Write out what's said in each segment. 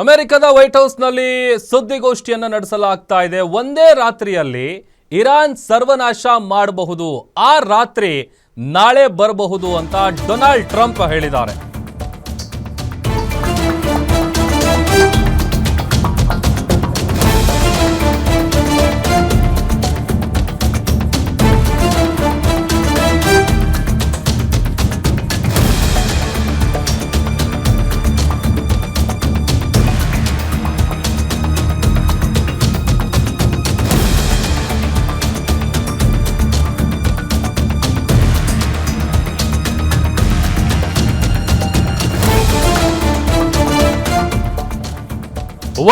ಅಮೆರಿಕದ ವೈಟ್ ಹೌಸ್ನಲ್ಲಿ ಸುದ್ದಿಗೋಷ್ಠಿಯನ್ನು ನಡೆಸಲಾಗ್ತಾ ಇದೆ. ಒಂದೇ ರಾತ್ರಿಯಲ್ಲಿ ಇರಾನ್ ಸರ್ವನಾಶ ಮಾಡಬಹುದು, ಆ ರಾತ್ರಿ ನಾಳೆ ಬರಬಹುದು ಅಂತ ಡೊನಾಲ್ಡ್ ಟ್ರಂಪ್ ಹೇಳಿದ್ದಾರೆ.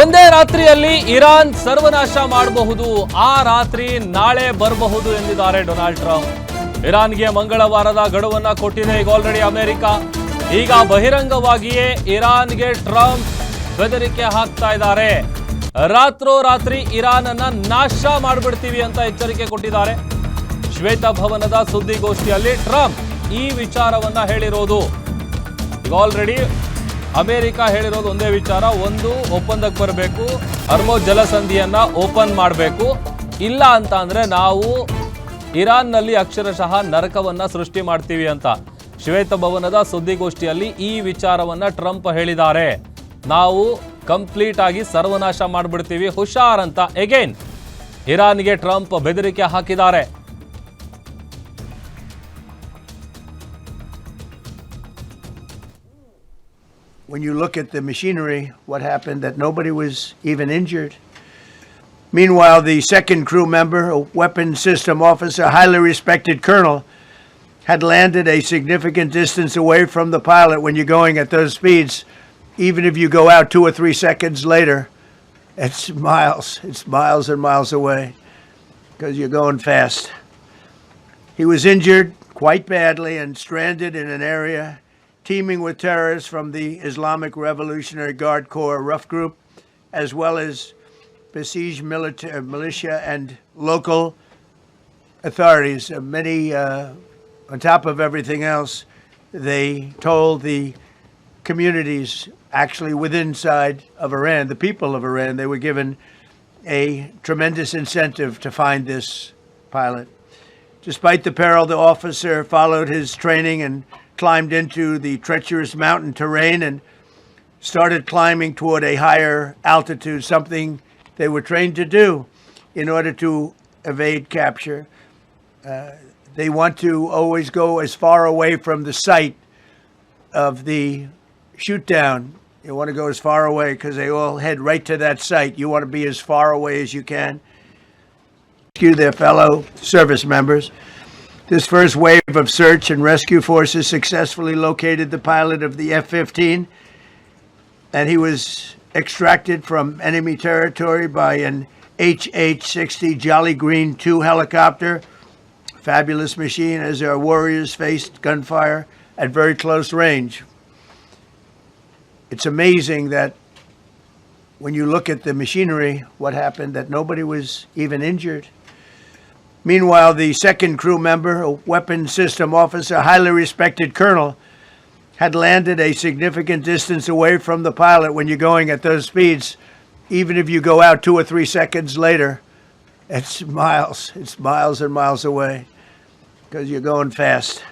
ಒಂದೇ ರಾತ್ರಿಯಲ್ಲಿ ಇರಾನ್ ಸರ್ವನಾಶ ಮಾಡಬಹುದು, ಆ ರಾತ್ರಿ ನಾಳೆ ಬರಬಹುದು ಎಂದಿದ್ದಾರೆ ಡೊನಾಲ್ಡ್ ಟ್ರಂಪ್. ಇರಾನ್ಗೆ ಮಂಗಳವಾರದ ಗಡುವನ್ನ ಕೊಟ್ಟಿದೆ ಈಗ ಆಲ್ರೆಡಿ ಅಮೆರಿಕ. ಈಗ ಬಹಿರಂಗವಾಗಿಯೇ ಇರಾನ್ಗೆ ಟ್ರಂಪ್ ಬೆದರಿಕೆ ಹಾಕ್ತಾ ಇದ್ದಾರೆ. ರಾತ್ರೋರಾತ್ರಿ ಇರಾನ್ ಅನ್ನ ನಾಶ ಮಾಡಿಬಿಡ್ತೀವಿ ಅಂತ ಎಚ್ಚರಿಕೆ ಕೊಟ್ಟಿದ್ದಾರೆ. ಶ್ವೇತಭವನದ ಸುದ್ದಿಗೋಷ್ಠಿಯಲ್ಲಿ ಟ್ರಂಪ್ ಈ ವಿಚಾರವನ್ನ ಹೇಳಿರೋದು. ಈಗ ಆಲ್ರೆಡಿ ಅಮೆರಿಕ ಹೇಳಿರೋದು ಒಂದೇ ವಿಚಾರ, ಒಂದು ಒಪ್ಪಂದಕ್ಕೆ ಬರಬೇಕು, ಹರ್ಮುಜ್ ಜಲಸಂಧಿಯನ್ನ ಓಪನ್ ಮಾಡಬೇಕು, ಇಲ್ಲ ಅಂತ ಅಂದ್ರೆ ನಾವು ಇರಾನ್ನಲ್ಲಿ ಅಕ್ಷರಶಃ ನರಕವನ್ನ ಸೃಷ್ಟಿ ಮಾಡ್ತೀವಿ ಅಂತ ಶ್ವೇತಭವನದ ಸುದ್ದಿಗೋಷ್ಠಿಯಲ್ಲಿ ಈ ವಿಚಾರವನ್ನ ಟ್ರಂಪ್ ಹೇಳಿದ್ದಾರೆ. ನಾವು ಕಂಪ್ಲೀಟ್ ಆಗಿ ಸರ್ವನಾಶ ಮಾಡಿಬಿಡ್ತೀವಿ, ಹುಷಾರ್ ಅಂತ ಎಗೇನ್ ಇರಾನ್ಗೆ ಟ್ರಂಪ್ ಬೆದರಿಕೆ ಹಾಕಿದ್ದಾರೆ. When you look at the machinery, what happened, that nobody was even injured. Meanwhile, the second crew member, a weapons system officer, highly respected colonel, had landed a significant distance away from the pilot. When you're going at those speeds, even if you go out 2 or 3 seconds later, it's miles and miles away because you're going fast. He was injured quite badly and stranded in an area teeming with terrorists from the Islamic Revolutionary Guard Corps rough group, as well as besieged militia and local authorities. Many, on top of everything else, they told the communities actually within inside of Iran, the people of Iran, they were given a tremendous incentive to find this pilot. Despite the peril, the officer followed his training and climbed into the treacherous mountain terrain and started climbing toward a higher altitude, something they were trained to do in order to evade capture. They want to always go as far away from the site of the shoot down. You want to go as far away because they all head right to that site. You want to be as far away as you can. Rescue their fellow service members. This first wave of search and rescue forces successfully located the pilot of the F-15, and he was extracted from enemy territory by an HH-60 Jolly Green II helicopter. Fabulous machine as our warriors faced gunfire at very close range. It's amazing that when you look at the machinery, what happened, that nobody was even injured. Meanwhile, the second crew member, a weapons system officer, highly respected colonel, had landed a significant distance away from the pilot. When you're going at those speeds, even if you go out 2 or 3 seconds later, it's miles and miles away because you're going fast.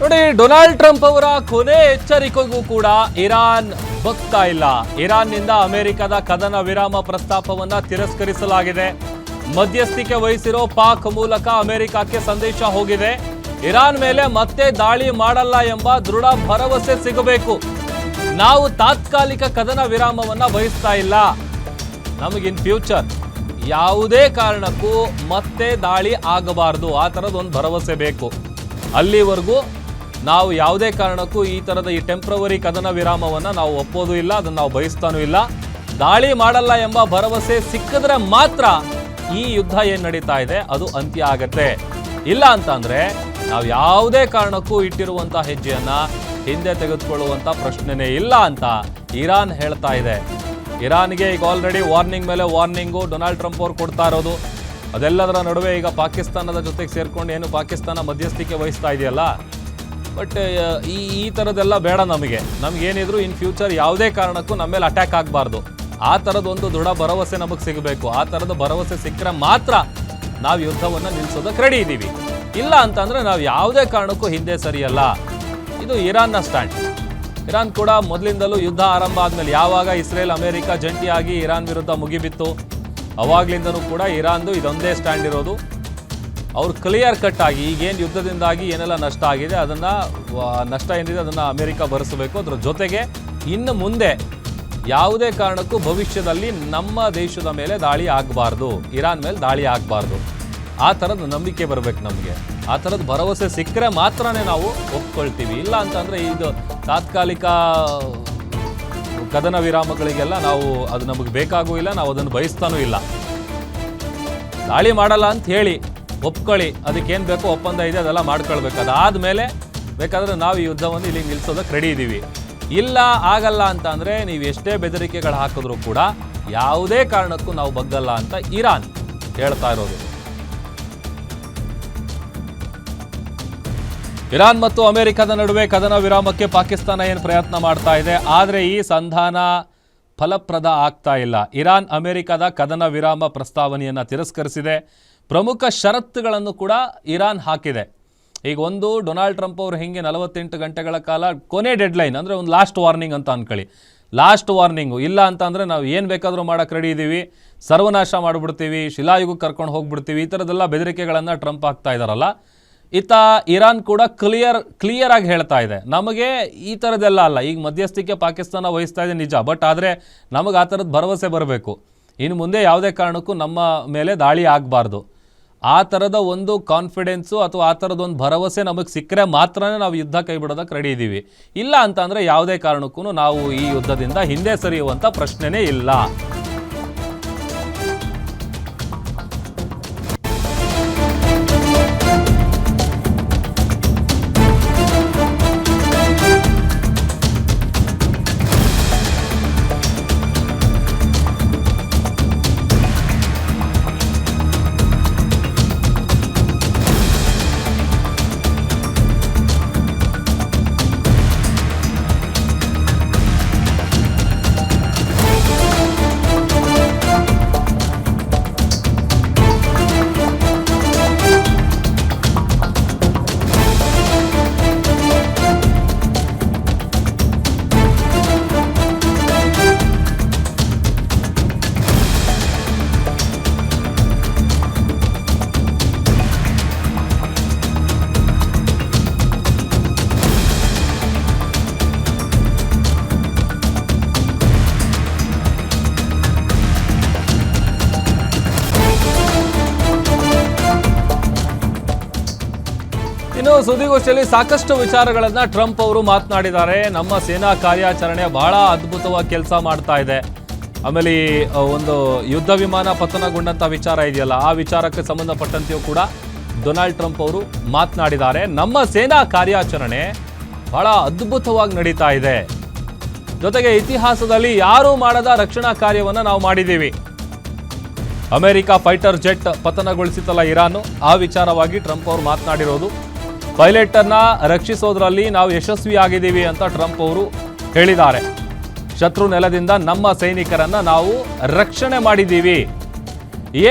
ನೋಡಿ, Donald Trump ಅವರ ಕೊನೆ ಎಚ್ಚರಿಕೆಗೂ ಕೂಡ Iran ಬಗ್ತಾ ಇಲ್ಲ. ಇರಾನ್ನಿಂದ ಅಮೆರಿಕದ ಕದನ ವಿರಾಮ ಪ್ರಸ್ತಾಪವನ್ನ ತಿರಸ್ಕರಿಸಲಾಗಿದೆ. ಮಧ್ಯಸ್ಥಿಕೆ ವಹಿಸಿರೋ ಪಾಕ್ ಮೂಲಕ ಅಮೆರಿಕಕ್ಕೆ ಸಂದೇಶ ಹೋಗಿದೆ. ಇರಾನ್ ಮೇಲೆ ಮತ್ತೆ ದಾಳಿ ಮಾಡಲ್ಲ ಎಂಬ ದೃಢ ಭರವಸೆ ಸಿಗಬೇಕು. ನಾವು ತಾತ್ಕಾಲಿಕ ಕದನ ವಿರಾಮವನ್ನ ಬಯಸ್ತಾ ಇಲ್ಲ. ನಮಗಿನ್ ಫ್ಯೂಚರ್ ಯಾವುದೇ ಕಾರಣಕ್ಕೂ ಮತ್ತೆ ದಾಳಿ ಆಗಬಾರದು, ಆ ಥರದೊಂದು ಭರವಸೆ ಬೇಕು. ಅಲ್ಲಿವರೆಗೂ ನಾವು ಯಾವುದೇ ಕಾರಣಕ್ಕೂ ಈ ಥರದ ಈ ಟೆಂಪ್ರವರಿ ಕದನ ವಿರಾಮವನ್ನು ನಾವು ಒಪ್ಪೋದು ಇಲ್ಲ, ಅದನ್ನು ನಾವು ಬಯಸ್ತಾನೂ ಇಲ್ಲ. ದಾಳಿ ಮಾಡಲ್ಲ ಎಂಬ ಭರವಸೆ ಸಿಕ್ಕಿದ್ರೆ ಮಾತ್ರ ಈ ಯುದ್ಧ ಏನ್ ನಡೀತಾ ಇದೆ ಅದು ಅಂತ್ಯ ಆಗತ್ತೆ. ಇಲ್ಲ ಅಂತ ಅಂದ್ರೆ ನಾವು ಯಾವುದೇ ಕಾರಣಕ್ಕೂ ಇಟ್ಟಿರುವಂತ ಹೆಜ್ಜೆಯನ್ನ ಹಿಂದೆ ತೆಗೆದುಕೊಳ್ಳುವಂತ ಪ್ರಶ್ನೆನೇ ಇಲ್ಲ ಅಂತ ಇರಾನ್ ಹೇಳ್ತಾ ಇದೆ. ಇರಾನ್ಗೆ ಈಗ ಆಲ್ರೆಡಿ ವಾರ್ನಿಂಗ್ ಮೇಲೆ ವಾರ್ನಿಂಗು ಡೊನಾಲ್ಡ್ ಟ್ರಂಪ್ ಅವರು ಕೊಡ್ತಾ ಇರೋದು. ಅದೆಲ್ಲದರ ನಡುವೆ ಈಗ ಪಾಕಿಸ್ತಾನದ ಜೊತೆಗೆ ಸೇರ್ಕೊಂಡು ಏನು ಪಾಕಿಸ್ತಾನ ಮಧ್ಯಸ್ಥಿಕೆ ವಹಿಸ್ತಾ ಇದೆಯಲ್ಲ, ಬಟ್ ಈ ಥರದ್ದೆಲ್ಲ ಬೇಡ. ನಮಗೇನಿದ್ರು ಇನ್ ಫ್ಯೂಚರ್ ಯಾವುದೇ ಕಾರಣಕ್ಕೂ ನಮ್ಮ ಮೇಲೆ ಅಟ್ಯಾಕ್ ಆಗಬಾರ್ದು. ಆ ಥರದೊಂದು ದೃಢ ಭರವಸೆ ನಮಗೆ ಸಿಗಬೇಕು. ಆ ಥರದ ಭರವಸೆ ಸಿಕ್ಕರೆ ಮಾತ್ರ ನಾವು ಯುದ್ಧವನ್ನು ನಿಲ್ಲಿಸೋದಕ್ಕೆ ರೆಡಿ ಇದ್ದೀವಿ. ಇಲ್ಲ ಅಂತಂದರೆ ನಾವು ಯಾವುದೇ ಕಾರಣಕ್ಕೂ ಹಿಂದೆ ಸರಿಯಲ್ಲ. ಇದು ಇರಾನ್ನ ಸ್ಟ್ಯಾಂಡ್. ಇರಾನ್ ಕೂಡ ಮೊದಲಿಂದಲೂ ಯುದ್ಧ ಆರಂಭ ಆದಮೇಲೆ ಯಾವಾಗ ಇಸ್ರೇಲ್ ಅಮೆರಿಕ ಜಂಟಿಯಾಗಿ ಇರಾನ್ ವಿರುದ್ಧ ಮುಗಿಬಿತ್ತು ಅವಾಗ್ಲಿಂದನೂ ಕೂಡ ಇರಾನ್ದು ಇದೊಂದೇ ಸ್ಟ್ಯಾಂಡ್ ಇರೋದು. ಅವ್ರು ಕ್ಲಿಯರ್ ಕಟ್ ಆಗಿ ಈಗೇನು ಯುದ್ಧದಿಂದಾಗಿ ಏನೆಲ್ಲ ನಷ್ಟ ಆಗಿದೆ ಅದನ್ನು ನಷ್ಟ ಏನಿದೆ ಅದನ್ನು ಅಮೆರಿಕ ಭರಿಸಬೇಕು. ಅದರ ಜೊತೆಗೆ ಇನ್ನು ಮುಂದೆ ಯಾವುದೇ ಕಾರಣಕ್ಕೂ ಭವಿಷ್ಯದಲ್ಲಿ ನಮ್ಮ ದೇಶದ ಮೇಲೆ ದಾಳಿ ಆಗಬಾರ್ದು, ಇರಾನ್ ಮೇಲೆ ದಾಳಿ ಆಗಬಾರ್ದು. ಆ ಥರದ ನಂಬಿಕೆ ಬರಬೇಕು ನಮಗೆ. ಆ ಥರದ ಭರವಸೆ ಸಿಕ್ಕರೆ ಮಾತ್ರನೇ ನಾವು ಒಪ್ಕೊಳ್ತೀವಿ. ಇಲ್ಲ ಅಂತಂದರೆ ಇದು ತಾತ್ಕಾಲಿಕ ಕದನ ವಿರಾಮಗಳಿಗೆಲ್ಲ ನಾವು ಅದು ನಮಗೆ ಬೇಕಾಗೂ ಇಲ್ಲ, ನಾವು ಅದನ್ನು ಬಯಸ್ತಾನೂ ಇಲ್ಲ. ದಾಳಿ ಮಾಡಲ್ಲ ಅಂತ ಹೇಳಿ ಒಪ್ಕೊಳ್ಳಿ, ಅದಕ್ಕೇನು ಬೇಕೋ ಒಪ್ಪಂದ ಇದೆ ಅದೆಲ್ಲ ಮಾಡ್ಕೊಳ್ಬೇಕು. ಅದಾದಮೇಲೆ ಬೇಕಾದರೆ ನಾವು ಈ ಯುದ್ಧವನ್ನು ಇಲ್ಲಿ ನಿಲ್ಲಿಸೋದಕ್ಕೆ ರೆಡಿ ಇದ್ದೀವಿ. ಇಲ್ಲ ಆಗಲ್ಲ ಅಂತ ಅಂದರೆ ನೀವು ಎಷ್ಟೇ ಬೆದರಿಕೆಗಳು ಹಾಕಿದ್ರೂ ಕೂಡ ಯಾವುದೇ ಕಾರಣಕ್ಕೂ ನಾವು ಬಗ್ಗಲ್ಲ ಅಂತ ಇರಾನ್ ಹೇಳ್ತಾ ಇರೋದು. ಇರಾನ್ ಮತ್ತು ಅಮೆರಿಕದ ನಡುವೆ ಕದನ ವಿರಾಮಕ್ಕೆ ಪಾಕಿಸ್ತಾನ ಏನು ಪ್ರಯತ್ನ ಮಾಡ್ತಾ ಇದೆ, ಆದರೆ ಈ ಸಂಧಾನ ಫಲಪ್ರದ ಆಗ್ತಾ ಇಲ್ಲ. ಇರಾನ್ ಅಮೆರಿಕದ ಕದನ ವಿರಾಮ ಪ್ರಸ್ತಾವನೆಯನ್ನು ತಿರಸ್ಕರಿಸಿದೆ. ಪ್ರಮುಖ ಷರತ್ತುಗಳನ್ನು ಕೂಡ ಇರಾನ್ ಹಾಕಿದೆ. ಈಗ ಒಂದು ಡೊನಾಲ್ಡ್ ಟ್ರಂಪ್ ಅವರು ಹಿಂಗೆ 48 ಗಂಟೆಗಳ ಕಾಲ ಕೊನೆ ಡೆಡ್ಲೈನ್ ಅಂದರೆ ಒಂದು ಲಾಸ್ಟ್ ವಾರ್ನಿಂಗ್ ಅಂತ ಅಂದ್ಕೊಳ್ಳಿ. ಲಾಸ್ಟ್ ವಾರ್ನಿಂಗು ಇಲ್ಲ ಅಂತ ಅಂದರೆ ನಾವು ಏನು ಬೇಕಾದರೂ ಮಾಡೋಕ್ಕೆ ರೆಡಿ ಇದ್ದೀವಿ, ಸರ್ವನಾಶ ಮಾಡಿಬಿಡ್ತೀವಿ, ಶಿಲಾಯುಗಕ್ಕೆ ಕರ್ಕೊಂಡು ಹೋಗ್ಬಿಡ್ತೀವಿ, ಈ ಥರದ್ದೆಲ್ಲ ಬೆದರಿಕೆಗಳನ್ನು ಟ್ರಂಪ್ ಹಾಕ್ತಾ ಇದ್ದಾರಲ್ಲ. ಇತ್ತ ಇರಾನ್ ಕೂಡ ಕ್ಲಿಯರ್ ಆಗಿ ಹೇಳ್ತಾ ಇದೆ, ನಮಗೆ ಈ ಥರದ್ದೆಲ್ಲ ಅಲ್ಲ. ಈಗ ಮಧ್ಯಸ್ಥಿಕೆ ಪಾಕಿಸ್ತಾನ ವಹಿಸ್ತಾ ಇದೆ ನಿಜ, ಬಟ್ ಆದರೆ ನಮಗೆ ಆ ಥರದ್ದು ಭರವಸೆ ಬರಬೇಕು. ಇನ್ನು ಮುಂದೆ ಯಾವುದೇ ಕಾರಣಕ್ಕೂ ನಮ್ಮ ಮೇಲೆ ದಾಳಿ ಆಗಬಾರ್ದು. ಆ ಥರದ ಒಂದು ಕಾನ್ಫಿಡೆನ್ಸು ಅಥವಾ ಆ ಥರದೊಂದು ಭರವಸೆ ನಮಗೆ ಸಿಕ್ಕರೆ ಮಾತ್ರನೇ ನಾವು ಯುದ್ಧ ಕೈ ಬಿಡೋದಕ್ಕೆ ರೆಡಿ ಇದ್ದೀವಿ. ಇಲ್ಲ ಅಂತ ಅಂದರೆ ಯಾವುದೇ ಕಾರಣಕ್ಕೂ ನಾವು ಈ ಯುದ್ಧದಿಂದ ಹಿಂದೆ ಸರಿಯುವಂಥ ಪ್ರಶ್ನೆನೇ ಇಲ್ಲ. ಇನ್ನು ಸುದ್ದಿಗೋಷ್ಠಿಯಲ್ಲಿ ಸಾಕಷ್ಟು ವಿಚಾರಗಳನ್ನ ಟ್ರಂಪ್ ಅವರು ಮಾತನಾಡಿದ್ದಾರೆ. ನಮ್ಮ ಸೇನಾ ಕಾರ್ಯಾಚರಣೆ ಬಹಳ ಅದ್ಭುತವಾಗಿ ಕೆಲಸ ಮಾಡ್ತಾ ಇದೆ. ಆಮೇಲೆ ಒಂದು ಯುದ್ಧ ವಿಮಾನ ಪತನಗೊಂಡಂತ ವಿಚಾರ ಇದೆಯಲ್ಲ, ಆ ವಿಚಾರಕ್ಕೆ ಸಂಬಂಧಪಟ್ಟಂತೆಯೂ ಕೂಡ ಡೊನಾಲ್ಡ್ ಟ್ರಂಪ್ ಅವರು ಮಾತನಾಡಿದ್ದಾರೆ. ನಮ್ಮ ಸೇನಾ ಕಾರ್ಯಾಚರಣೆ ಬಹಳ ಅದ್ಭುತವಾಗಿ ನಡೀತಾ ಇದೆ. ಜೊತೆಗೆ ಇತಿಹಾಸದಲ್ಲಿ ಯಾರೂ ಮಾಡದ ರಕ್ಷಣಾ ಕಾರ್ಯವನ್ನು ನಾವು ಮಾಡಿದ್ದೀವಿ. ಅಮೆರಿಕ ಫೈಟರ್ ಜೆಟ್ ಪತನಗೊಳಿಸಿತಲ್ಲ ಇರಾನ್, ಆ ವಿಚಾರವಾಗಿ ಟ್ರಂಪ್ ಅವರು ಮಾತನಾಡಿರೋದು. ಪೈಲಟ್ ಅನ್ನ ರಕ್ಷಿಸೋದ್ರಲ್ಲಿ ನಾವು ಯಶಸ್ವಿಯಾಗಿದ್ದೀವಿ ಅಂತ ಟ್ರಂಪ್ ಅವರು ಹೇಳಿದ್ದಾರೆ. ಶತ್ರು ನೆಲದಿಂದ ನಮ್ಮ ಸೈನಿಕರನ್ನ ನಾವು ರಕ್ಷಣೆ ಮಾಡಿದ್ದೀವಿ.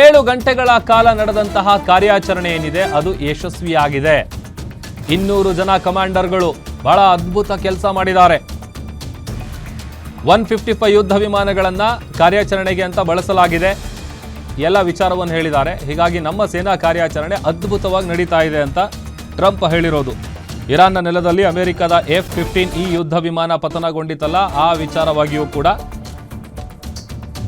7 ಗಂಟೆಗಳ ಕಾಲ ನಡೆದಂತಹ ಕಾರ್ಯಾಚರಣೆ ಏನಿದೆ ಅದು ಯಶಸ್ವಿಯಾಗಿದೆ. 200 ಜನ ಕಮಾಂಡರ್ಗಳು ಬಹಳ ಅದ್ಭುತ ಕೆಲಸ ಮಾಡಿದ್ದಾರೆ. 155 ಯುದ್ಧ ವಿಮಾನಗಳನ್ನ ಕಾರ್ಯಾಚರಣೆಗೆ ಅಂತ ಬಳಸಲಾಗಿದೆ. ಎಲ್ಲ ವಿಚಾರವನ್ನು ಹೇಳಿದ್ದಾರೆ. ಹೀಗಾಗಿ ನಮ್ಮ ಸೇನಾ ಕಾರ್ಯಾಚರಣೆ ಅದ್ಭುತವಾಗಿ ನಡೀತಾ ಇದೆ ಅಂತ ಟ್ರಂಪ್ ಹೇಳಿರೋದು. ಇರಾನ್ನ ನೆಲದಲ್ಲಿ ಅಮೆರಿಕದ F-15 ಯುದ್ಧ ವಿಮಾನ ಪತನಗೊಂಡಿತಲ್ಲ, ಆ ವಿಚಾರವಾಗಿಯೂ ಕೂಡ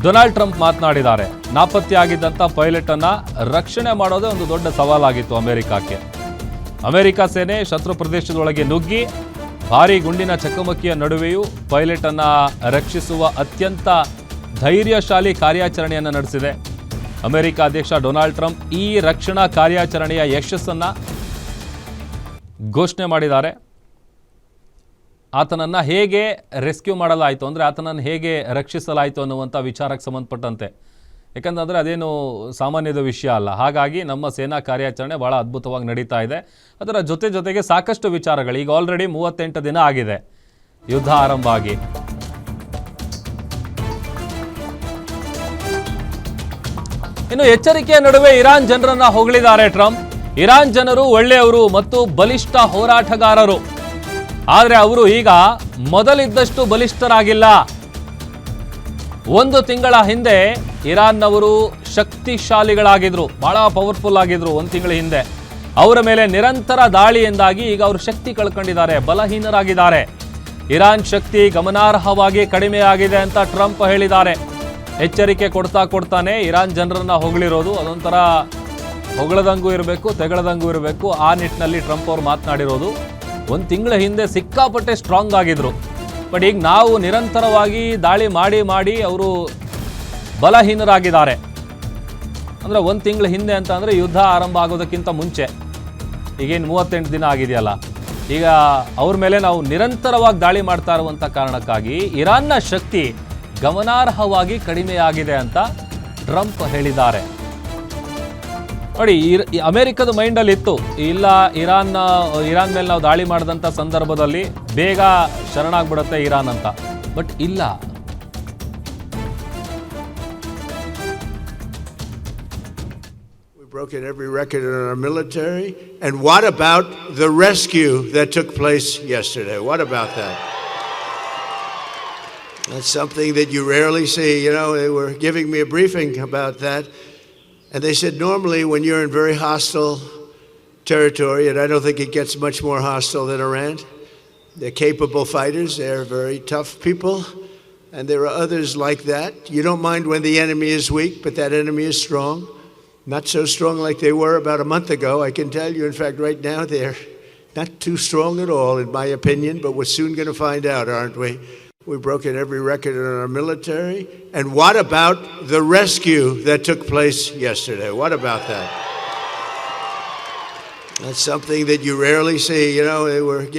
ಡೊನಾಲ್ಡ್ ಟ್ರಂಪ್ ಮಾತನಾಡಿದ್ದಾರೆ. ನಾಪತ್ತೆಯಾಗಿದ್ದಂಥ ಪೈಲಟ್ ಅನ್ನ ರಕ್ಷಣೆ ಮಾಡೋದೇ ಒಂದು ದೊಡ್ಡ ಸವಾಲಾಗಿತ್ತು ಅಮೆರಿಕಕ್ಕೆ. ಅಮೆರಿಕ ಸೇನೆ ಶತ್ರು ಪ್ರದೇಶದೊಳಗೆ ನುಗ್ಗಿ ಭಾರೀ ಗುಂಡಿನ ಚಕಮಕಿಯ ನಡುವೆಯೂ ಪೈಲಟ್ ಅನ್ನ ರಕ್ಷಿಸುವ ಅತ್ಯಂತ ಧೈರ್ಯಶಾಲಿ ಕಾರ್ಯಾಚರಣೆಯನ್ನು ನಡೆಸಿದೆ. ಅಮೆರಿಕ ಅಧ್ಯಕ್ಷ ಡೊನಾಲ್ಡ್ ಟ್ರಂಪ್ ಈ ರಕ್ಷಣಾ ಕಾರ್ಯಾಚರಣೆಯ ಯಶಸ್ಸನ್ನು ಘೋಷಣೆ ಮಾಡಿದ್ದಾರೆ. ಆತನನ್ನು ಹೇಗೆ ರೆಸ್ಕ್ಯೂ ಮಾಡಲಾಯಿತು, ಅಂದರೆ ಆತನನ್ನು ಹೇಗೆ ರಕ್ಷಿಸಲಾಯಿತು ಅನ್ನುವಂಥ ವಿಚಾರಕ್ಕೆ ಸಂಬಂಧಪಟ್ಟಂತೆ. ಯಾಕಂತಂದರೆ ಅದೇನು ಸಾಮಾನ್ಯದ ವಿಷಯ ಅಲ್ಲ. ಹಾಗಾಗಿ ನಮ್ಮ ಸೇನಾ ಕಾರ್ಯಾಚರಣೆ ಭಾಳ ಅದ್ಭುತವಾಗಿ ನಡೀತಾ ಇದೆ. ಅದರ ಜೊತೆಗೆ ಸಾಕಷ್ಟು ವಿಚಾರಗಳು, ಈಗ ಆಲ್ರೆಡಿ 38 ದಿನ ಆಗಿದೆ ಯುದ್ಧ ಆರಂಭ ಆಗಿ. ಇನ್ನು ಎಚ್ಚರಿಕೆಯ ನಡುವೆ ಇರಾನ್ ಜನರನ್ನ ಹೊಗಳಿದ್ದಾರೆ ಟ್ರಂಪ್. ಇರಾನ್ ಜನರು ಒಳ್ಳೆಯವರು ಮತ್ತು ಬಲಿಷ್ಠ ಹೋರಾಟಗಾರರು, ಆದರೆ ಅವರು ಈಗ ಮೊದಲಿದ್ದಷ್ಟು ಬಲಿಷ್ಠರಾಗಿಲ್ಲ. 1 ತಿಂಗಳ ಹಿಂದೆ ಇರಾನ್ನವರು ಶಕ್ತಿಶಾಲಿಗಳಾಗಿದ್ರು, ಬಹಳ ಪವರ್ಫುಲ್ ಆಗಿದ್ರು. 1 ತಿಂಗಳ ಹಿಂದೆ ಅವರ ಮೇಲೆ ನಿರಂತರ ದಾಳಿಯಿಂದಾಗಿ ಈಗ ಅವರು ಶಕ್ತಿ ಕಳ್ಕೊಂಡಿದ್ದಾರೆ, ಬಲಹೀನರಾಗಿದ್ದಾರೆ. ಇರಾನ್ ಶಕ್ತಿ ಗಮನಾರ್ಹವಾಗಿ ಕಡಿಮೆಯಾಗಿದೆ ಅಂತ ಟ್ರಂಪ್ ಹೇಳಿದ್ದಾರೆ. ಎಚ್ಚರಿಕೆ ಕೊಡ್ತಾನೆ ಇರಾನ್ ಜನರನ್ನ ಹೊಗಳಿರೋದು ಅದೊಂಥರ ಹೊಗಳದಂಗೂ ಇರಬೇಕು, ತೆಗಳದಂಗೂ ಇರಬೇಕು. ಆ ನಿಟ್ಟಿನಲ್ಲಿ ಟ್ರಂಪ್ ಅವರು ಮಾತನಾಡಿರೋದು. 1 ತಿಂಗಳ ಹಿಂದೆ ಸಿಕ್ಕಾಪಟ್ಟೆ ಸ್ಟ್ರಾಂಗ್ ಆಗಿದ್ರು, ಬಟ್ ಈಗ ನಾವು ನಿರಂತರವಾಗಿ ದಾಳಿ ಮಾಡಿ ಅವರು ಬಲಹೀನರಾಗಿದ್ದಾರೆ. ಅಂದರೆ 1 ತಿಂಗಳ ಹಿಂದೆ ಅಂತ ಅಂದರೆ ಯುದ್ಧ ಆರಂಭ ಆಗೋದಕ್ಕಿಂತ ಮುಂಚೆ, ಈಗೇನು 38 ದಿನ ಆಗಿದೆಯಲ್ಲ, ಈಗ ಅವ್ರ ಮೇಲೆ ನಾವು ನಿರಂತರವಾಗಿ ದಾಳಿ ಮಾಡ್ತಾ ಇರುವಂಥ ಕಾರಣಕ್ಕಾಗಿ ಇರಾನ್ನ ಶಕ್ತಿ ಗಮನಾರ್ಹವಾಗಿ ಕಡಿಮೆಯಾಗಿದೆ ಅಂತ ಟ್ರಂಪ್ ಹೇಳಿದ್ದಾರೆ. ನೋಡಿ, ಅಮೆರಿಕದ ಮೈಂಡಲ್ಲಿ ಇತ್ತು, ಇಲ್ಲ ಇರಾನ್ ಮೇಲೆ ನಾವು ದಾಳಿ ಮಾಡಿದಂಥ ಸಂದರ್ಭದಲ್ಲಿ ಬೇಗ ಶರಣಾಗ್ಬಿಡುತ್ತೆ ಇರಾನ್ ಅಂತ, ಬಟ್ ಇಲ್ಲ. We've broken every record in our military. And what about the rescue that took place yesterday? What about that? That's something that you rarely see. You know, they were giving me a briefing about that. And they said normally when you're in very hostile territory, and I don't think it gets much more hostile than Iran, they're capable fighters, they're very tough people, and there are others like that. You don't mind when the enemy is weak, but that enemy is strong. Not so strong like they were about a month ago, I can tell you. In fact, right now they're not too strong at all, in my opinion, but we're soon going to find out, aren't we? We've broken every record in our military. And what about the rescue that took place yesterday? What about that? That's something that you rarely see. You know, they were